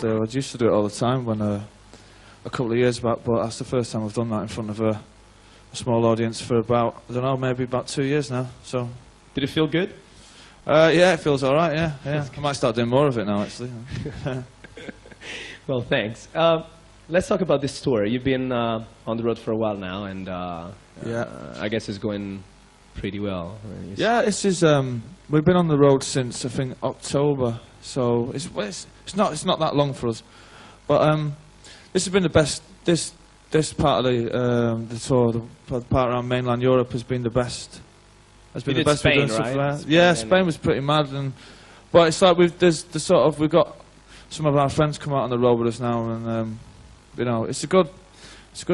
there. I used to do it all the time when a couple of years back, but that's the first time I've done that in front of a small audience for about, I don't know, maybe about 2 years now. So, did it feel good? Yeah, it feels all right. Yeah. I might start doing more of it now, actually. Well, thanks. Let's talk about this tour. You've been on the road for a while now, and I guess it's going pretty well. Yeah, this is. We've been on the road since I think October, so it's not that long for us. But this has been the best. This part of the tour, the part around mainland Europe, has been the best. Has been the best Spain, we've done right? so far. Yeah, Spain was pretty mad, but it's like we've got some of our friends come out on the road with us now, and you know, it's a good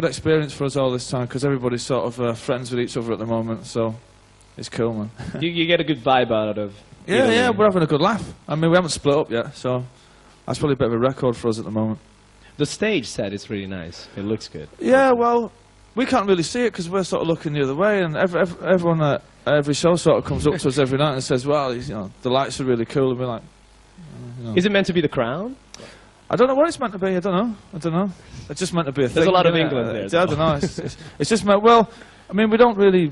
experience for us all this time because everybody's sort of friends with each other at the moment, so it's cool, man. you get a good vibe out of. Yeah, we're having a good laugh. I mean, we haven't split up yet, so that's probably a bit of a record for us at the moment. The stage set is really nice. It looks good. Yeah, well, we can't really see it because we're sort of looking the other way, and everyone at every show sort of comes up to us every night and says, well, you know, the lights are really cool, and we're like, you know. Is it meant to be the crown? I don't know what it's meant to be. I don't know. It's just meant to be a thing. There's a lot of England there. I don't know. It's just meant. Well, I mean, we don't really.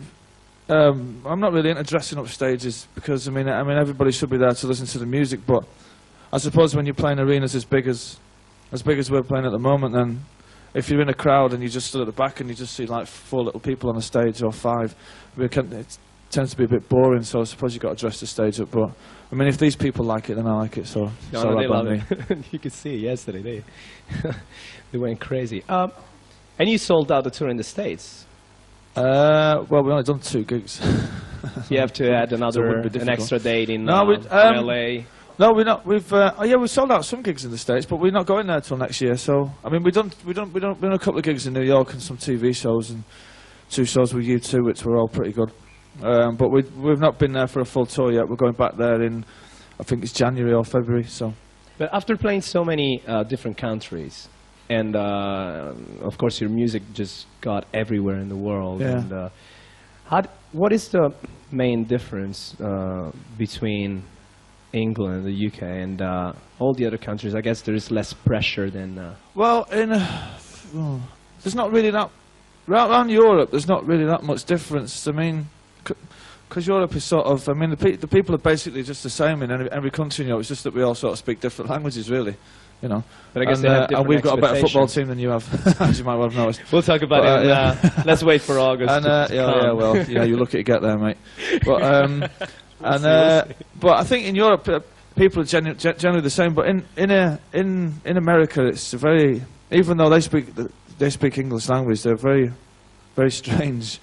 I'm not really into dressing up stages because I mean, everybody should be there to listen to the music. But I suppose when you're playing arenas as big as we're playing at the moment, then if you're in a crowd and you just stood at the back and you just see like 4 little people on the stage or 5, it tends to be a bit boring. So I suppose you've got to dress the stage up. But I mean, if these people like it, then I like it. So no, they love it. You could see yesterday they went crazy. And you sold out the tour in the States. Well, we only done 2 gigs. You have to add an extra date in LA. No, we're not. We've sold out some gigs in the States, but we're not going there till next year. So I mean, we've done a couple of gigs in New York and some TV shows and 2 shows with U2, which were all pretty good. But we've not been there for a full tour yet. We're going back there in, I think it's January or February. So. But after playing so many different countries, and of course your music just got everywhere in the world. Yeah. And what is the main difference between England, the UK, and all the other countries? I guess there is less pressure than. Well, there's not really that. Around Europe, there's not really that much difference. I mean, because Europe is sort of. I mean, the people are basically just the same in every country. You know, it's just that we all sort of speak different languages, really. You know, but I guess they have different and we've got a better football team than you have, as you might well have noticed. We'll talk about it. Let's wait for August. And yeah, well, you know, you're lucky to get there, mate. But but I think in Europe, people are generally the same. But in America, it's very, even though they speak English language, they're very strange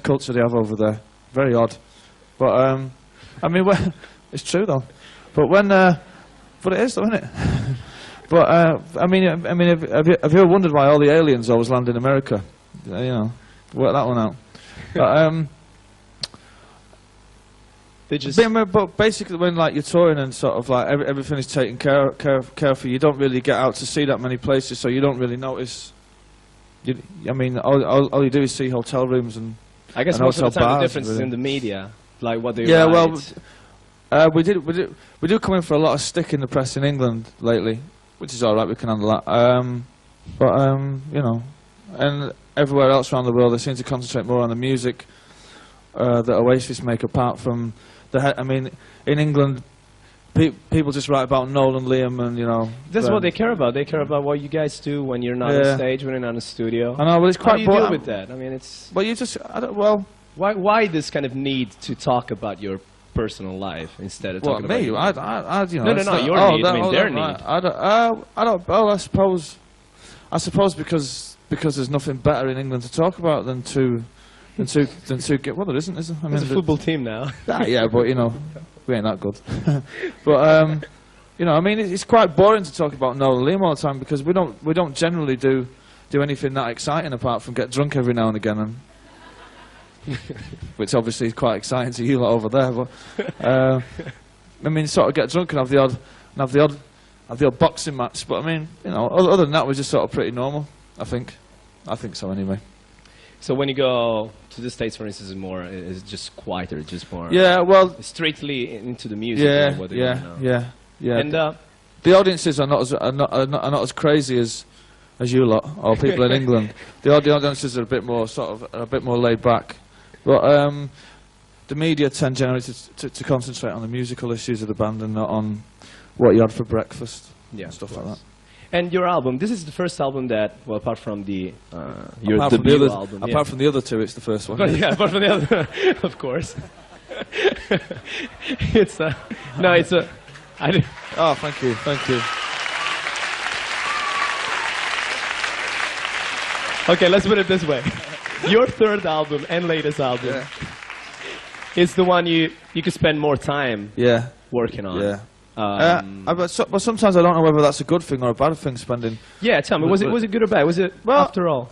culture they have over there. Very odd. But I mean, it's true though. But it is though, isn't it? But I mean, have you ever wondered why all the aliens always land in America? You know, work that one out. But they just. But basically, when like you're touring and sort of like everything is taken care of, you don't really get out to see that many places, so you don't really notice. I mean, all you do is see hotel rooms and. I guess most of the time the difference is in the media, like what they write. Well, we do come in for a lot of stick in the press in England lately, which is all right. We can handle that. But you know, and everywhere else around the world, they seem to concentrate more on the music that Oasis make. Apart from I mean, in England, people just write about Noel and Liam, and you know. That's what they care about. They care about what you guys do when you're not on stage, when you're not in the studio. I know, but it's quite. How do you deal with that? I mean, it's. Well, you just. I don't. Well. Why this kind of need to talk about your personal life instead of talking about me? you know. No, your need. I mean, their need. I don't. Well, I suppose because there's nothing better in England to talk about than to get. Well, there isn't, is there? I mean, there's a football team now. Yeah, but you know, we ain't that good. But you know, I mean, it's quite boring to talk about Noel and Liam all the time because we don't generally do anything that exciting apart from get drunk every now and again and. Which obviously is quite exciting to you lot over there, but I mean, sort of get drunk and have the odd boxing match. But I mean, you know, other than that, we're just sort of pretty normal. I think so anyway. So when you go to the States, for instance, it's just quieter, just more. Yeah, well, strictly into the music. Yeah. And the audiences are not as crazy as you lot or people in England. The audiences are a bit more laid back, but the media tend generally to concentrate on the musical issues of the band and not on what you had for breakfast, and stuff like that. And your album, this is the first album that, well, apart from your debut album. Apart from the other two, it's the first one. Yeah, apart from the other, of course. It's a... Oh, thank you. Okay, let's put it this way. Your third album and latest album is the one you could spend more time working on. Yeah. But sometimes I don't know whether that's a good thing or a bad thing, spending... Yeah, tell me, was it good or bad? Was it, after all?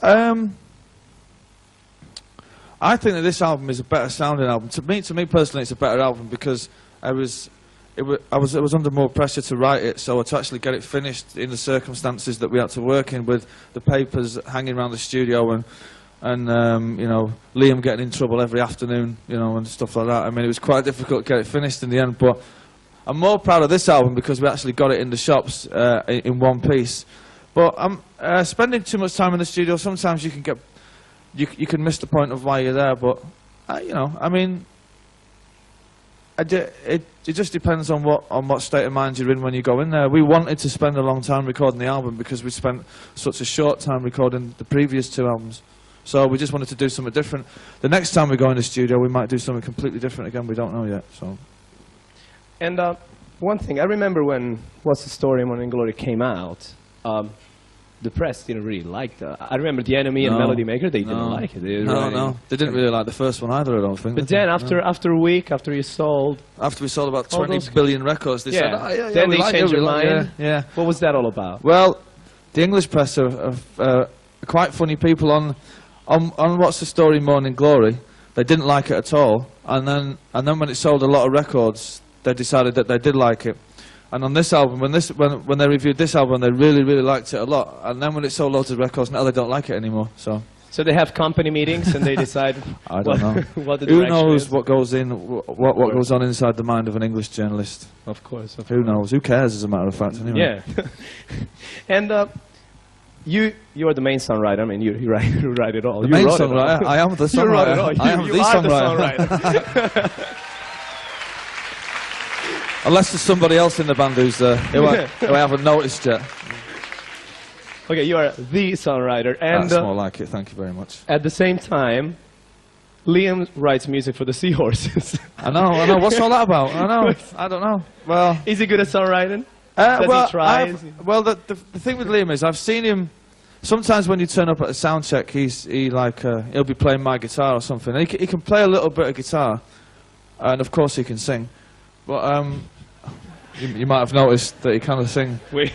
I think that this album is a better sounding album. To me personally, it's a better album because I was under more pressure to write it, so to actually get it finished in the circumstances that we had to work in, with the papers hanging around the studio and you know, Liam getting in trouble every afternoon, you know, and stuff like that. I mean, it was quite difficult to get it finished in the end, but I'm more proud of this album because we actually got it in the shops in one piece. But I'm spending too much time in the studio. Sometimes you can get you can miss the point of why you're there, but you know, I mean, it just depends on what state of mind you're in when you go in there. We wanted to spend a long time recording the album because we spent such a short time recording the previous two albums, so we just wanted to do something different. The next time we go in the studio, we might do something completely different again. We don't know yet. So. And one thing I remember when What's the Story, Morning Glory came out. The press didn't really like that. I remember The Enemy and Melody Maker, they didn't like it. They didn't really like the first one either, I don't think. But then after a week, after we sold about 20 billion records, they said, then they changed their mind. Yeah. What was that all about? Well, the English press are quite funny people. On What's the Story, Morning Glory, they didn't like it at all. And then when it sold a lot of records, they decided that they did like it. And on this album, when they reviewed this album, they really, really liked it a lot. And then when it sold loads of records, now they don't like it anymore. So they have company meetings and they decide. I don't know. What the Who knows what goes in, what goes on inside the mind of an English journalist? Of course. Who knows? Who cares? As a matter of fact, anyway. Yeah. And you are the main songwriter. I mean, you write it all. The main songwriter. I am the songwriter. You wrote it all. I am the songwriter. Unless there's somebody else in the band who I haven't noticed yet. Okay, you are the songwriter. And that's more like it, thank you very much. At the same time, Liam writes music for the Seahorses. I know, what's all that about? I don't know. Well, is he good at songwriting? Does he try? Well, the thing with Liam is I've seen him, sometimes when you turn up at a sound check, he'll be playing my guitar or something. He can play a little bit of guitar, and of course he can sing. But you might have noticed that he kind of sing. But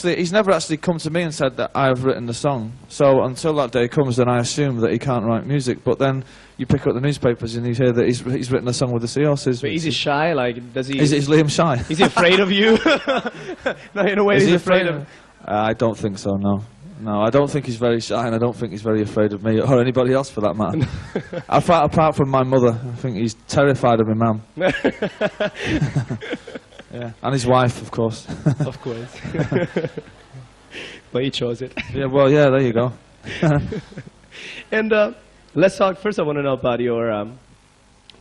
he's never actually come to me and said that I've written the song. So until that day comes, then I assume that he can't write music. But then you pick up the newspapers and you hear that he's written a song with the Seahorses. But is he shy? Like, does he? Is Liam shy? Is he afraid of you? No, in a way, he's afraid of. I don't think so. No, I don't think he's very shy, and I don't think he's very afraid of me or anybody else for that matter. Apart from my mother, I think he's terrified of my mum. Yeah, and his wife, of course. Of course. But he chose it. Yeah, well, yeah, there you go. And let's talk. First, I want to know about your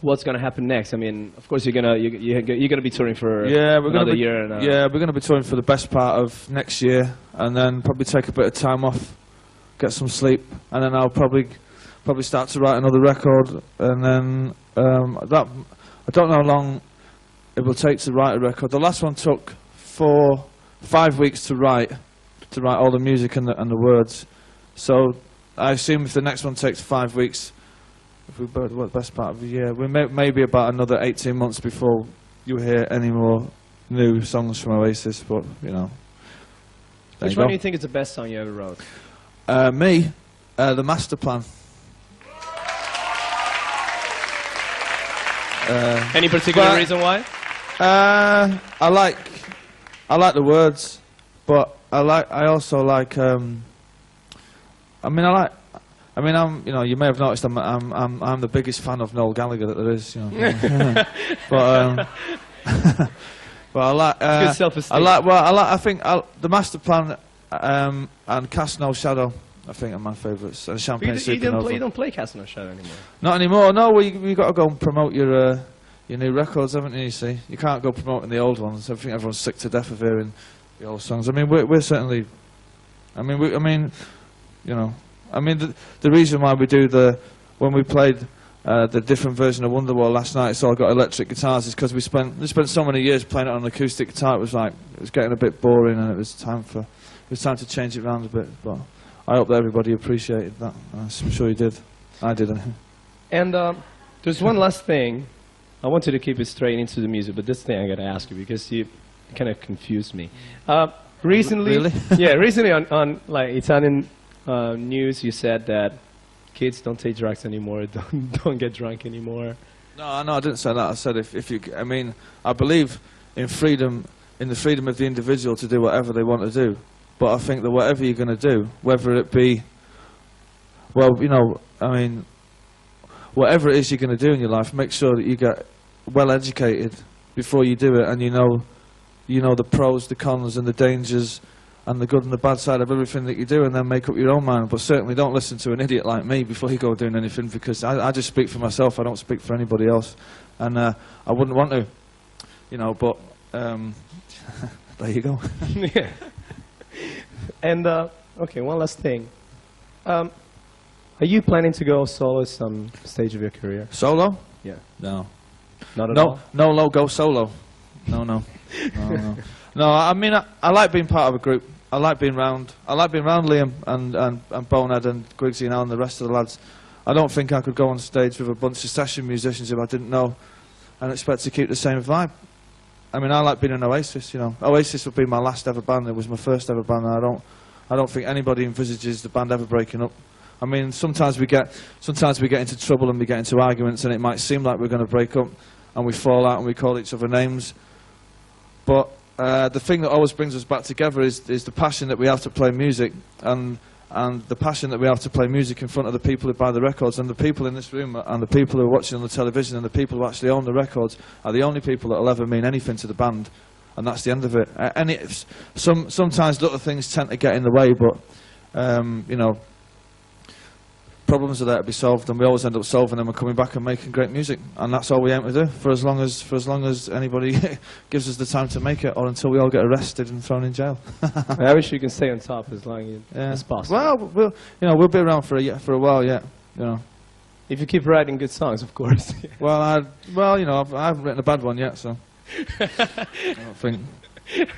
what's going to happen next. I mean, of course, you're gonna be touring for another year. Yeah, we're gonna be touring for the best part of next year, and then probably take a bit of time off, get some sleep, and then I'll probably start to write another record, and then I don't know how long it will take to write a record. The last one took 5 weeks to write all the music and the words. So I assume if the next one takes 5 weeks. If we bird what the best part of the year, we maybe about another 18 months before you hear any more new songs from Oasis. But you know, which one do you think is the best song you ever wrote? The Master Plan. Any particular reason why? I like the words, but I also like. You may have noticed I'm the biggest fan of Noel Gallagher that there is, you know. But Well, I like. Good self-esteem. I think the Master Plan and Cast No Shadow. I think are my favourites. And Champagne Supernova. You don't play Cast No Shadow anymore. Not anymore. No, we got to go and promote your new records, haven't you? You see, you can't go promoting the old ones. I think everyone's sick to death of hearing the old songs. I mean, we're certainly. You know, the reason why we do when we played the different version of Wonderwall last night, it's all got electric guitars, is because we spent so many years playing it on an acoustic guitar. It was getting a bit boring, and it was time to change it around a bit. But I hope that everybody appreciated that. I'm sure you did. I did. And there's one last thing. I wanted to keep it straight into the music, but this thing I got to ask you because you kind of confused me. Recently, really? Yeah, recently on like Italian news, you said that kids don't take drugs anymore, don't get drunk anymore. No, I didn't say that. I said if you, I believe in freedom, in the freedom of the individual to do whatever they want to do. But I think that whatever you're going to do, whether it be, well, whatever it is you're going to do in your life, make sure that you get well educated before you do it, and you know the pros, the cons, and the dangers, and the good and the bad side of everything that you do, and then make up your own mind. But certainly don't listen to an idiot like me before you go doing anything, because I just speak for myself. I don't speak for anybody else, and I wouldn't want to, but there you go. Yeah. And okay, one last thing. Are you planning to go solo at some stage of your career? Solo? Yeah. No. Not at all? No, go solo. No. No, I like being part of a group. I like being round Liam and Bonehead and Griggsy and Alan and the rest of the lads. I don't think I could go on stage with a bunch of session musicians if I didn't know and expect to keep the same vibe. I like being in Oasis, Oasis would be my last ever band. It was my first ever band, and I don't think anybody envisages the band ever breaking up. Sometimes we get into trouble and we get into arguments, and it might seem like we're going to break up, and we fall out and we call each other names. But the thing that always brings us back together is the passion that we have to play music, and the passion that we have to play music in front of the people who buy the records, and the people in this room and the people who are watching on the television and the people who actually own the records are the only people that will ever mean anything to the band, and that's the end of it. Sometimes little things tend to get in the way, but problems are there to be solved, and we always end up solving them and coming back and making great music, and that's all we aim to do for as long as anybody gives us the time to make it, or until we all get arrested and thrown in jail. I wish you can stay on top as long as possible. Well, we'll be around for a while yet. If you keep writing good songs, of course. I haven't written a bad one yet, so I don't think.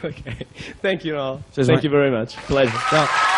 Okay, thank you all. Cheers, thank mate. you very much. Pleasure. Ciao.